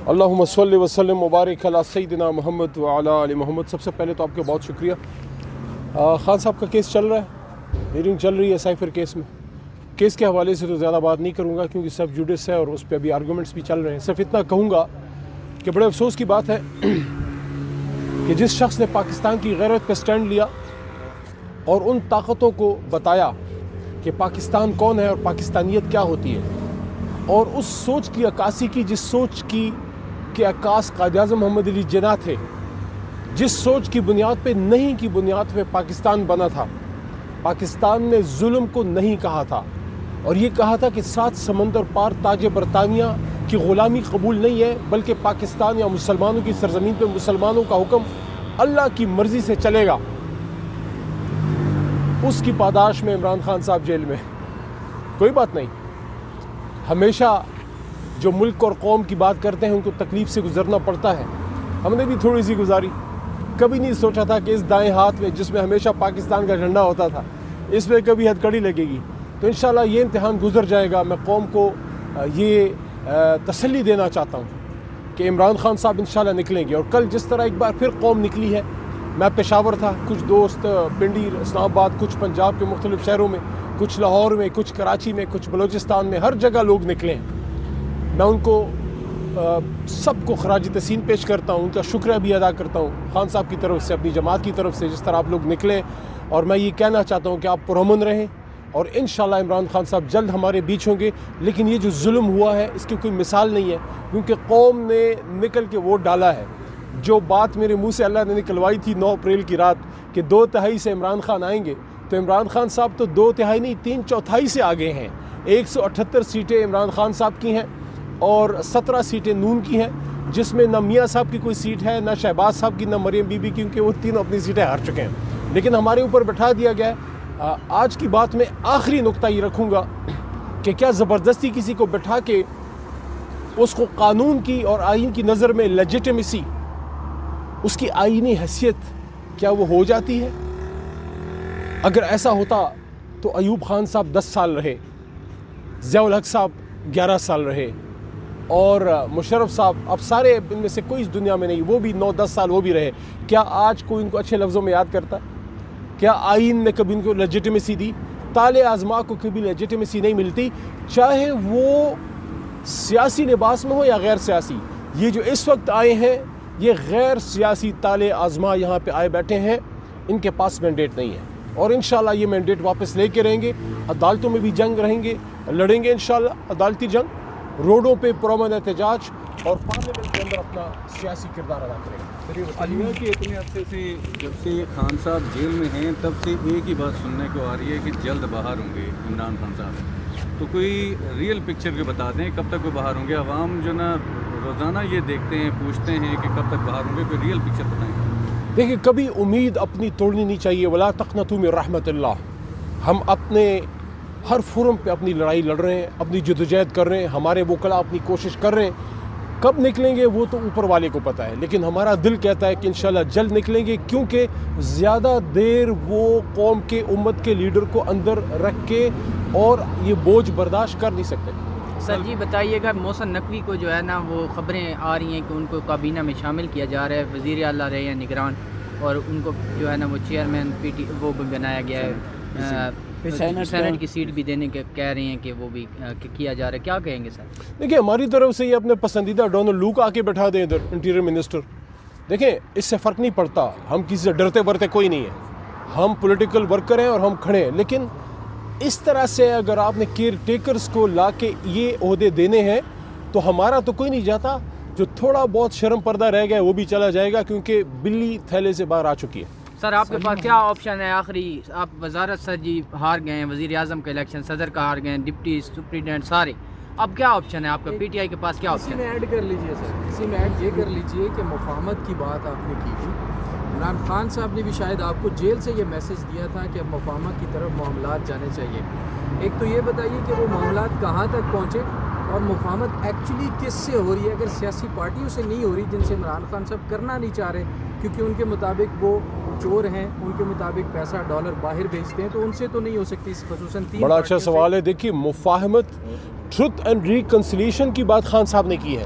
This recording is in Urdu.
اللہم صلی وسلم مبارک علی سیدنا محمد وعلی آل محمد۔ سب سے پہلے تو آپ کا بہت شکریہ۔ خان صاحب کا کیس چل رہا ہے، ہیئرنگ چل رہی ہے سائفر کیس میں۔ کیس کے حوالے سے تو زیادہ بات نہیں کروں گا کیونکہ سب جوڈس ہے اور اس پہ ابھی آرگومنٹس بھی چل رہے ہیں۔ صرف اتنا کہوں گا کہ بڑے افسوس کی بات ہے کہ جس شخص نے پاکستان کی غیرت پہ سٹینڈ لیا اور ان طاقتوں کو بتایا کہ پاکستان کون ہے اور پاکستانیت کیا ہوتی ہے، اور اس سوچ کی عکاسی کی جس سوچ کی کہ عکاس قائد اعظم محمد علی جناح تھے، جس سوچ کی بنیاد پہ نہیں کی بنیاد پہ پاکستان بنا تھا۔ پاکستان نے ظلم کو نہیں کہا تھا اور یہ کہا تھا کہ 7 سمندر پار تاج برطانیہ کی غلامی قبول نہیں ہے، بلکہ پاکستان یا مسلمانوں کی سرزمین پہ مسلمانوں کا حکم اللہ کی مرضی سے چلے گا۔ اس کی پاداش میں عمران خان صاحب جیل میں، کوئی بات نہیں۔ ہمیشہ جو ملک اور قوم کی بات کرتے ہیں ان کو تکلیف سے گزرنا پڑتا ہے، ہم نے بھی تھوڑی سی گزاری۔ کبھی نہیں سوچا تھا کہ اس دائیں ہاتھ میں جس میں ہمیشہ پاکستان کا جھنڈا ہوتا تھا، اس میں کبھی ہتھکڑی لگے گی۔ تو انشاءاللہ یہ امتحان گزر جائے گا۔ میں قوم کو یہ تسلی دینا چاہتا ہوں کہ عمران خان صاحب انشاءاللہ نکلیں گے۔ اور کل جس طرح ایک بار پھر قوم نکلی ہے، میں پشاور تھا، کچھ دوست پنڈی، اسلام آباد، کچھ پنجاب کے مختلف شہروں میں، کچھ لاہور میں، کچھ کراچی میں، کچھ بلوچستان میں، ہر جگہ لوگ نکلے ہیں۔ میں ان کو سب کو خراج تحسین پیش کرتا ہوں، ان کا شکریہ بھی ادا کرتا ہوں خان صاحب کی طرف سے، اپنی جماعت کی طرف سے، جس طرح آپ لوگ نکلے۔ اور میں یہ کہنا چاہتا ہوں کہ آپ پرامن رہیں اور انشاءاللہ عمران خان صاحب جلد ہمارے بیچ ہوں گے۔ لیکن یہ جو ظلم ہوا ہے اس کی کوئی مثال نہیں ہے، کیونکہ قوم نے نکل کے ووٹ ڈالا ہے۔ جو بات میرے منہ سے اللہ نے نکلوائی تھی 9 اپریل کی رات کہ 2/3 سے عمران خان آئیں گے، تو عمران خان صاحب تو 2/3 نہیں 3/4 سے آگے ہیں۔ 178 سیٹیں عمران خان صاحب کی ہیں اور 17 سیٹیں نون کی ہیں، جس میں نہ میاں صاحب کی کوئی سیٹ ہے، نہ شہباز صاحب کی، نہ مریم بی بی کی، کیونکہ وہ تینوں اپنی سیٹیں ہار چکے ہیں۔ لیکن ہمارے اوپر بٹھا دیا گیا ہے۔ آج کی بات میں آخری نقطہ یہ رکھوں گا کہ کیا زبردستی کسی کو بٹھا کے اس کو قانون کی اور آئین کی نظر میں لیجیٹمیسی، اس کی آئینی حیثیت کیا وہ ہو جاتی ہے؟ اگر ایسا ہوتا تو ایوب خان صاحب 10 سال رہے، ضیاء الحق صاحب 11 سال رہے، اور مشرف صاحب، اب سارے ان میں سے کوئی اس دنیا میں نہیں، وہ بھی 9-10 سال وہ بھی رہے۔ کیا آج کوئی ان کو اچھے لفظوں میں یاد کرتا؟ کیا آئین نے کبھی ان کو لیجیٹمیسی دی؟ تالے آزما کو کبھی لیجیٹمیسی نہیں ملتی، چاہے وہ سیاسی لباس میں ہو یا غیر سیاسی۔ یہ جو اس وقت آئے ہیں یہ غیر سیاسی تالے آزما یہاں پہ آئے بیٹھے ہیں، ان کے پاس مینڈیٹ نہیں ہے، اور انشاءاللہ یہ مینڈیٹ واپس لے کے رہیں گے۔ عدالتوں میں بھی جنگ رہیں گے، لڑیں گے انشاءاللہ عدالتی جنگ، روڈوں پہ پرامن احتجاج، اور پارلیمنٹ کے اندر اپنا سیاسی کردار ادا کریں گے۔ علیہ کے اتنے عرصے سے جب سے خان صاحب جیل میں ہیں تب سے ایک ہی بات سننے کو آ رہی ہے کہ جلد باہر ہوں گے عمران خان صاحب۔ تو کوئی ریئل پکچر کے بتا دیں کب تک وہ باہر ہوں گے؟ عوام جو نا روزانہ یہ دیکھتے ہیں، پوچھتے ہیں کہ کب تک باہر ہوں گے، کوئی ریئل پکچر بتائیں۔ دیکھیں، کبھی امید اپنی توڑنی نہیں چاہیے، ولا تقنطوا من رحمت اللہ۔ ہم اپنے ہر فورم پہ اپنی لڑائی لڑ رہے ہیں، اپنی جدوجہد کر رہے ہیں، ہمارے وکلاء اپنی کوشش کر رہے ہیں۔ کب نکلیں گے وہ تو اوپر والے کو پتہ ہے، لیکن ہمارا دل کہتا ہے کہ انشاءاللہ جلد نکلیں گے، کیونکہ زیادہ دیر وہ قوم کے، امت کے لیڈر کو اندر رکھ کے اور یہ بوجھ برداشت کر نہیں سکتے۔ سر جی بتائیے گا، محسن نقوی کو جو ہے نا وہ خبریں آ رہی ہیں کہ ان کو کابینہ میں شامل کیا جا رہا ہے، وزیر اعلیٰ رہے ہیں نگران، اور ان کو جو ہے نا وہ چیئرمین وہ بھی بنایا گیا ہے، سینٹ کی سیٹ بھی دینے کے کہہ رہے ہیں کہ وہ بھی کیا جا رہا ہے۔ کیا کہیں گے سر؟ دیکھیں، ہماری طرف سے یہ اپنے پسندیدہ ڈونلڈ لو کو آ کے بٹھا دیں ادھر انٹیریئر منسٹر۔ دیکھیں، اس سے فرق نہیں پڑتا، ہم کسی سے ڈرتے ورتے کوئی نہیں ہے، ہم پولیٹیکل ورکر ہیں اور ہم کھڑے ہیں۔ لیکن اس طرح سے اگر آپ نے کیئر ٹیکرز کو لا کے یہ عہدے دینے ہیں تو ہمارا تو کوئی نہیں جاتا، جو تھوڑا بہت شرم پردہ رہ گیا وہ بھی چلا جائے گا، کیونکہ بلی تھیلے سے باہر آ چکی ہے۔ سر آپ کے پاس کیا آپشن ہے آخری؟ آپ وزارت سر جی ہار گئے ہیں، وزیر اعظم کا الیکشن، صدر کا ہار گئے ہیں، ڈپٹی سپریڈنٹ سارے، اب کیا آپشن ہے آپ کا؟ پی ٹی آئی کے پاس کیا آپشن ہے؟ اسی میں ایڈ کر لیجئے سر، اسی میں ایڈ یہ کر لیجئے کہ مفاہمت کی بات آپ نے کی تھی، عمران خان صاحب نے بھی شاید آپ کو جیل سے یہ میسج دیا تھا کہ اب مفاہمت کی طرف معاملات جانے چاہیے۔ ایک تو یہ بتائیے کہ وہ معاملات کہاں تک پہنچے اور مفاہمت ایکچولی کس سے ہو رہی ہے؟ اگر سیاسی پارٹیوں سے نہیں ہو رہی جن سے عمران خان صاحب کرنا نہیں چاہ رہے کیونکہ ان کے مطابق وہ چور ہیں، ان کے مطابق پیسہ ڈالر باہر بھیجتے ہیں، تو ان سے تو نہیں ہو سکتی، خصوصاً 3 بڑا اچھا سوال ہے۔ دیکھیے، مفاہمت، ٹروتھ اینڈ ریکنسیلیشن کی بات خان صاحب نے کی ہے،